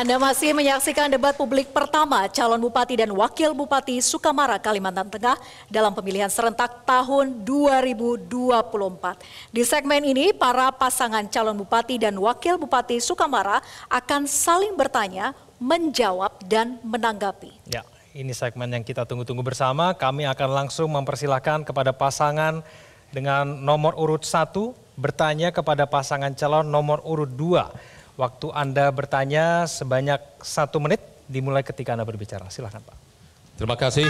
Anda masih menyaksikan debat publik pertama calon bupati dan wakil bupati Sukamara, Kalimantan Tengah dalam pemilihan serentak tahun 2024. Di segmen ini, para pasangan calon bupati dan wakil bupati Sukamara akan saling bertanya, menjawab, dan menanggapi. Ya, ini segmen yang kita tunggu-tunggu bersama. Kami akan langsung mempersilahkan kepada pasangan dengan nomor urut 1 bertanya kepada pasangan calon nomor urut 2. Waktu Anda bertanya sebanyak 1 menit, dimulai ketika Anda berbicara. Silakan Pak. Terima kasih.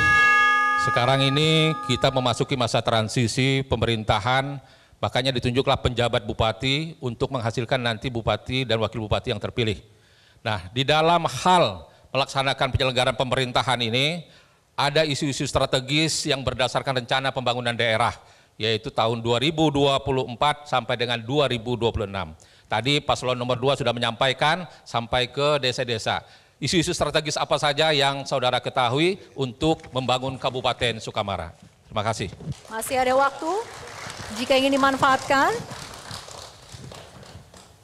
Sekarang ini kita memasuki masa transisi pemerintahan, makanya ditunjuklah penjabat bupati untuk menghasilkan nanti bupati dan wakil bupati yang terpilih. Nah, di dalam hal melaksanakan penyelenggaraan pemerintahan ini, ada isu-isu strategis yang berdasarkan rencana pembangunan daerah, yaitu tahun 2024 sampai dengan 2026. Tadi paslon nomor 2 sudah menyampaikan sampai ke desa-desa. Isu-isu strategis apa saja yang saudara ketahui untuk membangun Kabupaten Sukamara? Terima kasih. Masih ada waktu jika ingin dimanfaatkan.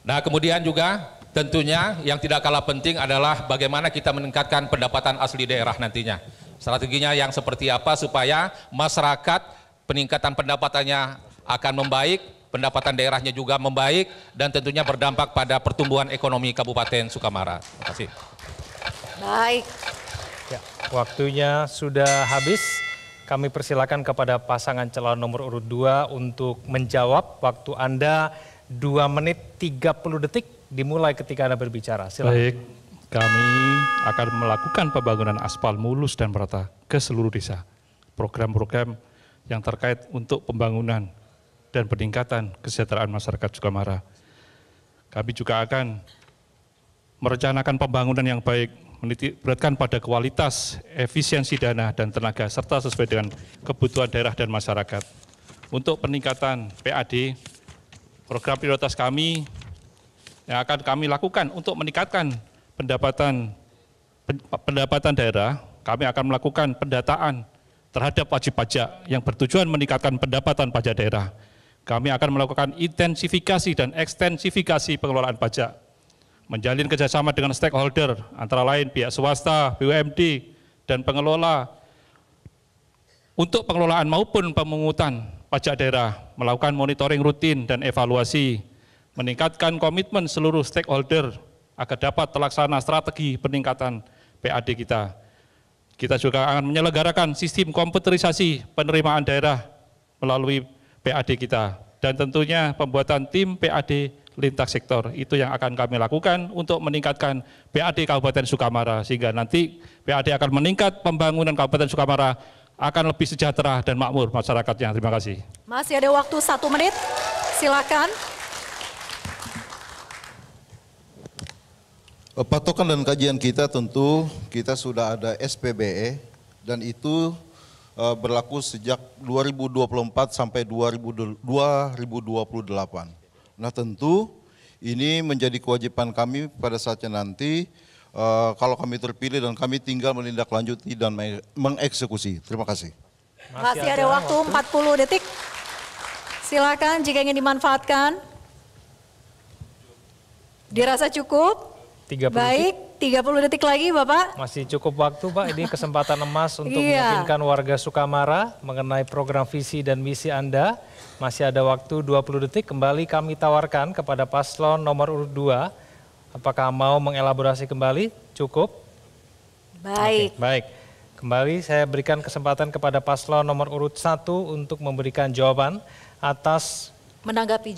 Nah, kemudian juga tentunya yang tidak kalah penting adalah bagaimana kita meningkatkan pendapatan asli daerah nantinya. Strateginya yang seperti apa supaya masyarakat peningkatan pendapatannya akan membaik, pendapatan daerahnya juga membaik, dan tentunya berdampak pada pertumbuhan ekonomi Kabupaten Sukamara. Terima kasih. Baik. Ya, waktunya sudah habis. Kami persilakan kepada pasangan calon nomor urut 2 untuk menjawab. Waktu Anda 2 menit 30 detik, dimulai ketika Anda berbicara. Silakan. Baik, kami akan melakukan pembangunan aspal mulus dan merata ke seluruh desa. Program-program yang terkait untuk pembangunan dan peningkatan kesejahteraan masyarakat Sukamara. Kami juga akan merencanakan pembangunan yang baik, menitikberatkan pada kualitas, efisiensi dana dan tenaga, serta sesuai dengan kebutuhan daerah dan masyarakat. Untuk peningkatan PAD, program prioritas kami yang akan kami lakukan untuk meningkatkan pendapatan daerah, kami akan melakukan pendataan terhadap wajib pajak yang bertujuan meningkatkan pendapatan pajak daerah. Kami akan melakukan intensifikasi dan ekstensifikasi pengelolaan pajak, menjalin kerjasama dengan stakeholder, antara lain pihak swasta, BUMD, dan pengelola, untuk pengelolaan maupun pemungutan pajak daerah, melakukan monitoring rutin dan evaluasi, meningkatkan komitmen seluruh stakeholder agar dapat terlaksana strategi peningkatan PAD kita. Kita juga akan menyelenggarakan sistem komputerisasi penerimaan daerah melalui PAD kita, dan tentunya pembuatan tim PAD lintas sektor itu yang akan kami lakukan untuk meningkatkan PAD Kabupaten Sukamara, sehingga nanti PAD akan meningkat, pembangunan Kabupaten Sukamara akan lebih sejahtera dan makmur masyarakatnya. Terima kasih. Masih ada waktu 1 menit, silakan. Patokan dan kajian kita tentu kita sudah ada SPBE, dan itu berlaku sejak 2024 sampai 2028. Nah, tentu ini menjadi kewajiban kami pada saatnya nanti kalau kami terpilih dan kami tinggal menindaklanjuti dan mengeksekusi. Terima kasih. Masih ada waktu 40 detik. Silakan jika ingin dimanfaatkan. Dirasa cukup? 30 Baik, 30 detik lagi Bapak. Masih cukup waktu Pak, ini kesempatan emas untuk meyakinkan warga Sukamara mengenai program visi dan misi Anda. Masih ada waktu 20 detik, kembali kami tawarkan kepada paslon nomor urut 2. Apakah mau mengelaborasi kembali? Cukup? Baik. Oke, baik. Kembali saya berikan kesempatan kepada paslon nomor urut 1 untuk memberikan jawaban atas Menanggapi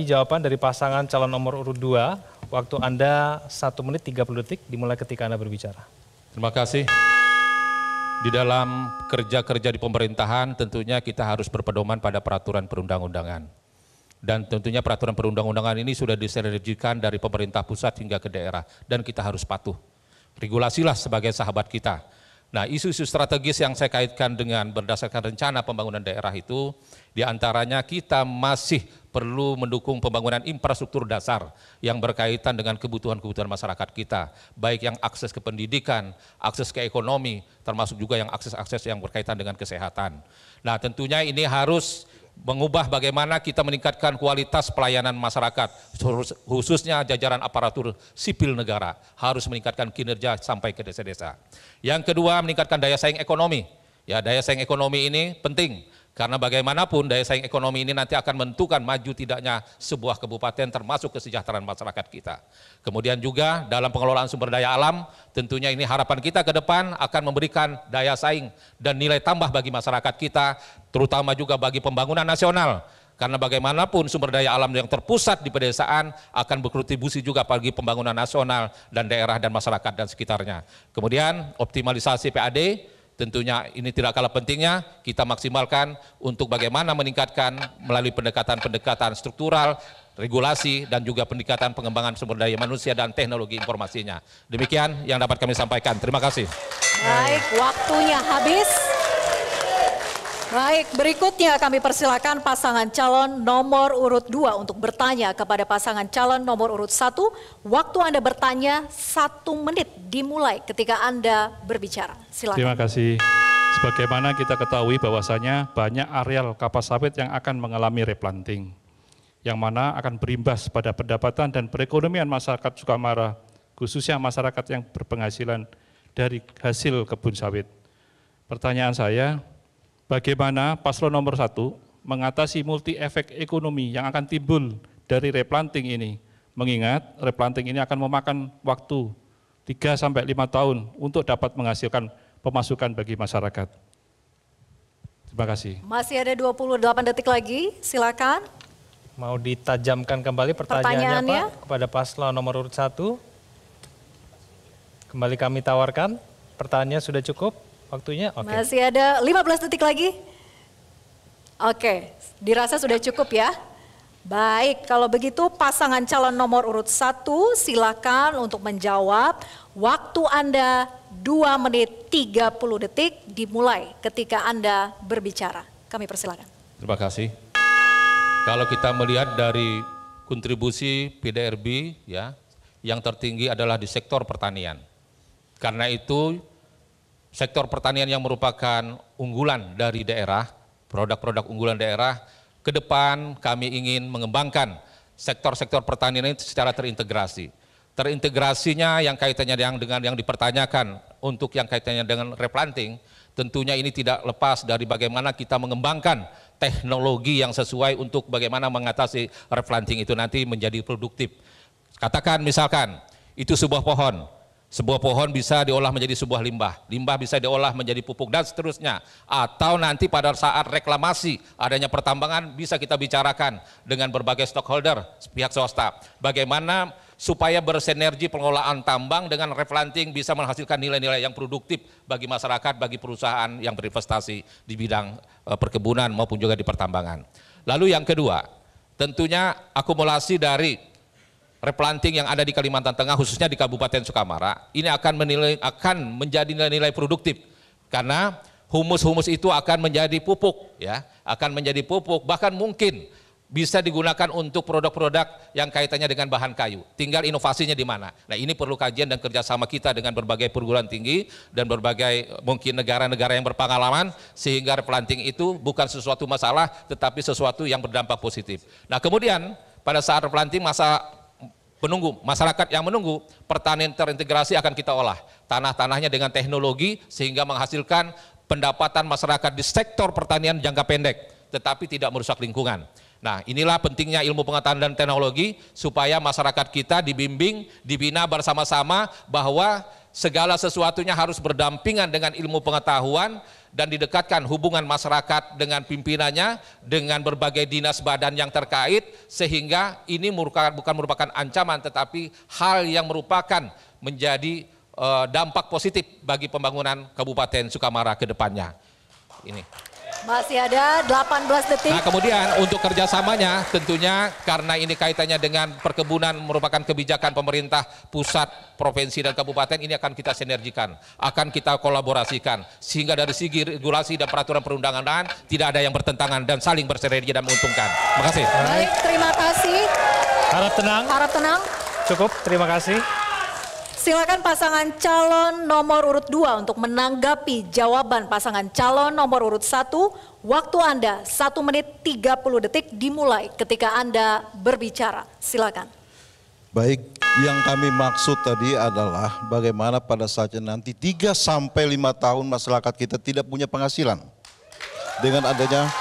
jawaban dari pasangan calon nomor urut 2. Waktu Anda 1 menit 30 detik, dimulai ketika Anda berbicara. Terima kasih. Di dalam kerja-kerja di pemerintahan tentunya kita harus berpedoman pada peraturan perundang-undangan. Dan tentunya peraturan perundang-undangan ini sudah disinergikan dari pemerintah pusat hingga ke daerah, dan kita harus patuh. Regulasilah sebagai sahabat kita. Nah, isu-isu strategis yang saya kaitkan dengan berdasarkan rencana pembangunan daerah itu, diantaranya kita masih perlu mendukung pembangunan infrastruktur dasar yang berkaitan dengan kebutuhan-kebutuhan masyarakat kita, baik yang akses ke pendidikan, akses ke ekonomi, termasuk juga yang akses-akses yang berkaitan dengan kesehatan. Nah, tentunya ini harus mengubah bagaimana kita meningkatkan kualitas pelayanan masyarakat, khususnya jajaran aparatur sipil negara harus meningkatkan kinerja sampai ke desa-desa. Yang kedua, meningkatkan daya saing ekonomi. Ya, daya saing ekonomi ini penting karena bagaimanapun daya saing ekonomi ini nanti akan menentukan maju tidaknya sebuah kabupaten termasuk kesejahteraan masyarakat kita. Kemudian juga dalam pengelolaan sumber daya alam, tentunya ini harapan kita ke depan akan memberikan daya saing dan nilai tambah bagi masyarakat kita, terutama juga bagi pembangunan nasional. Karena bagaimanapun sumber daya alam yang terpusat di pedesaan akan berkontribusi juga bagi pembangunan nasional dan daerah dan masyarakat dan sekitarnya. Kemudian optimalisasi PAD, tentunya ini tidak kalah pentingnya kita maksimalkan untuk bagaimana meningkatkan melalui pendekatan-pendekatan struktural, regulasi, dan juga pendekatan pengembangan sumber daya manusia dan teknologi informasinya. Demikian yang dapat kami sampaikan. Terima kasih. Baik, waktunya habis. Baik, berikutnya kami persilakan pasangan calon nomor urut 2 untuk bertanya kepada pasangan calon nomor urut 1. Waktu Anda bertanya 1 menit dimulai ketika Anda berbicara. Silakan. Terima kasih. Sebagaimana kita ketahui bahwasanya banyak areal kapas sawit yang akan mengalami replanting, yang mana akan berimbas pada pendapatan dan perekonomian masyarakat Sukamara, khususnya masyarakat yang berpenghasilan dari hasil kebun sawit. Pertanyaan saya, bagaimana paslon nomor 1 mengatasi multi efek ekonomi yang akan timbul dari replanting ini? Mengingat replanting ini akan memakan waktu 3-5 tahun untuk dapat menghasilkan pemasukan bagi masyarakat. Terima kasih. Masih ada 28 detik lagi, silakan. Mau ditajamkan kembali pertanyaannya Pak kepada paslon nomor urut 1. Kembali kami tawarkan, pertanyaannya sudah cukup? Waktunya? Oke. Masih ada 15 detik lagi. Oke, dirasa sudah cukup ya. Baik, kalau begitu pasangan calon nomor urut 1 silakan untuk menjawab. Waktu Anda 2 menit 30 detik dimulai ketika Anda berbicara. Kami persilakan. Terima kasih. Kalau kita melihat dari kontribusi PDRB ya, yang tertinggi adalah di sektor pertanian. Karena itu sektor pertanian yang merupakan unggulan dari daerah, produk-produk unggulan daerah, ke depan kami ingin mengembangkan sektor-sektor pertanian ini secara terintegrasi. Terintegrasinya yang kaitannya dengan yang dipertanyakan untuk yang kaitannya dengan replanting, tentunya ini tidak lepas dari bagaimana kita mengembangkan teknologi yang sesuai untuk bagaimana mengatasi replanting itu nanti menjadi produktif. Katakan misalkan itu sebuah pohon. Sebuah pohon bisa diolah menjadi sebuah limbah, limbah bisa diolah menjadi pupuk dan seterusnya. Atau nanti pada saat reklamasi adanya pertambangan bisa kita bicarakan dengan berbagai stakeholder pihak swasta. Bagaimana supaya bersinergi pengelolaan tambang dengan replanting bisa menghasilkan nilai-nilai yang produktif bagi masyarakat, bagi perusahaan yang berinvestasi di bidang perkebunan maupun juga di pertambangan. Lalu yang kedua, tentunya akumulasi dari replanting yang ada di Kalimantan Tengah khususnya di Kabupaten Sukamara ini akan menjadi nilai-nilai produktif karena humus-humus itu akan menjadi pupuk ya, akan menjadi pupuk, bahkan mungkin bisa digunakan untuk produk-produk yang kaitannya dengan bahan kayu. Tinggal inovasinya di mana. Nah, ini perlu kajian dan kerjasama kita dengan berbagai perguruan tinggi dan berbagai mungkin negara-negara yang berpengalaman sehingga replanting itu bukan sesuatu masalah tetapi sesuatu yang berdampak positif. Nah, kemudian pada saat replanting masyarakat yang menunggu pertanian terintegrasi akan kita olah tanah-tanahnya dengan teknologi sehingga menghasilkan pendapatan masyarakat di sektor pertanian jangka pendek tetapi tidak merusak lingkungan. Nah, inilah pentingnya ilmu pengetahuan dan teknologi supaya masyarakat kita dibimbing, dibina bersama-sama bahwa segala sesuatunya harus berdampingan dengan ilmu pengetahuan dan didekatkan hubungan masyarakat dengan pimpinannya, dengan berbagai dinas badan yang terkait, sehingga ini bukan merupakan ancaman tetapi hal yang merupakan menjadi dampak positif bagi pembangunan Kabupaten Sukamara ke depannya. Ini. Masih ada 18 detik. Nah, kemudian untuk kerjasamanya tentunya karena ini kaitannya dengan perkebunan merupakan kebijakan pemerintah pusat, provinsi dan kabupaten, ini akan kita sinergikan, akan kita kolaborasikan sehingga dari segi regulasi dan peraturan perundang-undangan tidak ada yang bertentangan dan saling bersinergi dan menguntungkan. Terima kasih. Baik, terima kasih. Harap tenang. Harap tenang. Cukup, terima kasih. Silakan pasangan calon nomor urut 2 untuk menanggapi jawaban pasangan calon nomor urut 1. Waktu Anda 1 menit 30 detik dimulai ketika Anda berbicara. Silakan. Baik, yang kami maksud tadi adalah bagaimana pada saatnya nanti 3 sampai 5 tahun masyarakat kita tidak punya penghasilan. Dengan adanya,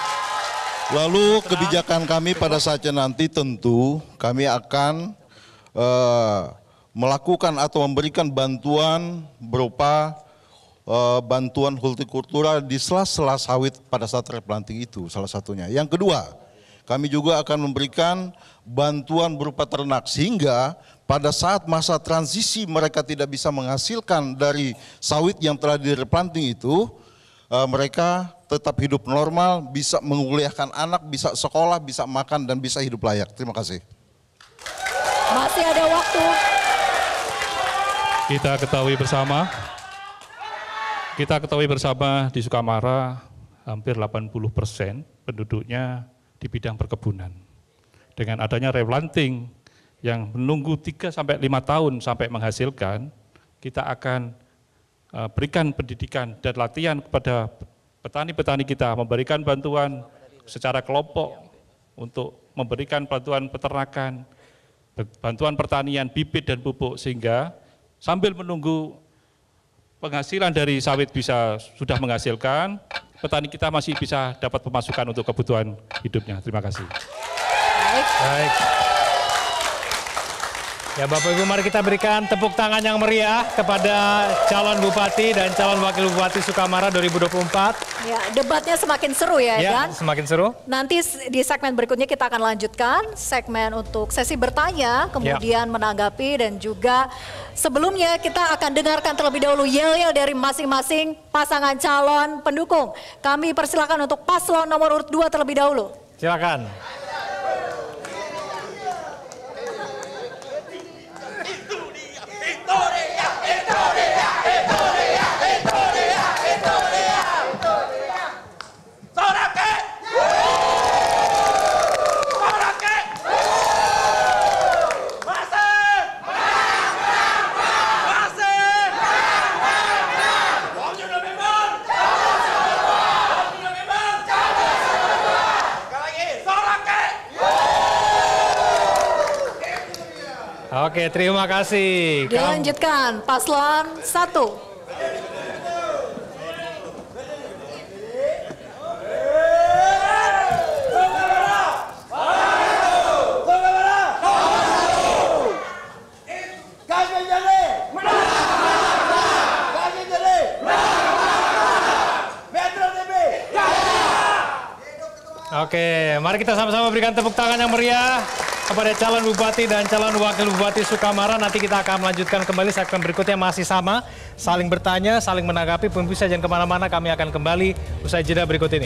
lalu kebijakan kami pada saatnya nanti tentu kami akan melakukan atau memberikan bantuan berupa bantuan hortikultura di sela-sela sawit pada saat replanting itu salah satunya. Yang kedua, kami juga akan memberikan bantuan berupa ternak sehingga pada saat masa transisi mereka tidak bisa menghasilkan dari sawit yang telah direplanting itu, mereka tetap hidup normal, bisa menguliahkan anak, bisa sekolah, bisa makan dan bisa hidup layak. Terima kasih. Masih ada waktu. Kita ketahui bersama di Sukamara hampir 80% penduduknya di bidang perkebunan. Dengan adanya replanting yang menunggu 3 sampai 5 tahun sampai menghasilkan, kita akan berikan pendidikan dan latihan kepada petani-petani kita, memberikan bantuan secara kelompok untuk memberikan bantuan peternakan, bantuan pertanian, bibit dan pupuk, sehingga sambil menunggu penghasilan dari sawit sudah menghasilkan, petani kita masih bisa dapat pemasukan untuk kebutuhan hidupnya. Terima kasih. Baik. Ya Bapak Ibu, mari kita berikan tepuk tangan yang meriah kepada calon Bupati dan calon Wakil Bupati Sukamara 2024. Ya, debatnya semakin seru ya, Dan? Semakin seru. Nanti di segmen berikutnya kita akan lanjutkan segmen untuk sesi bertanya, kemudian menanggapi dan juga sebelumnya kita akan dengarkan terlebih dahulu yel-yel dari masing-masing pasangan calon pendukung. Kami persilakan untuk paslon nomor urut 2 terlebih dahulu. Silakan. Oke, terima kasih. Dilanjutkan, paslon 1. Oke, mari kita sama-sama berikan tepuk tangan yang meriah kepada calon Bupati dan calon Wakil Bupati Sukamara. Nanti kita akan melanjutkan kembali segmen berikutnya masih sama. Saling bertanya, saling menanggapi, pemirsa jangan kemana-mana, kami akan kembali usai jeda berikut ini.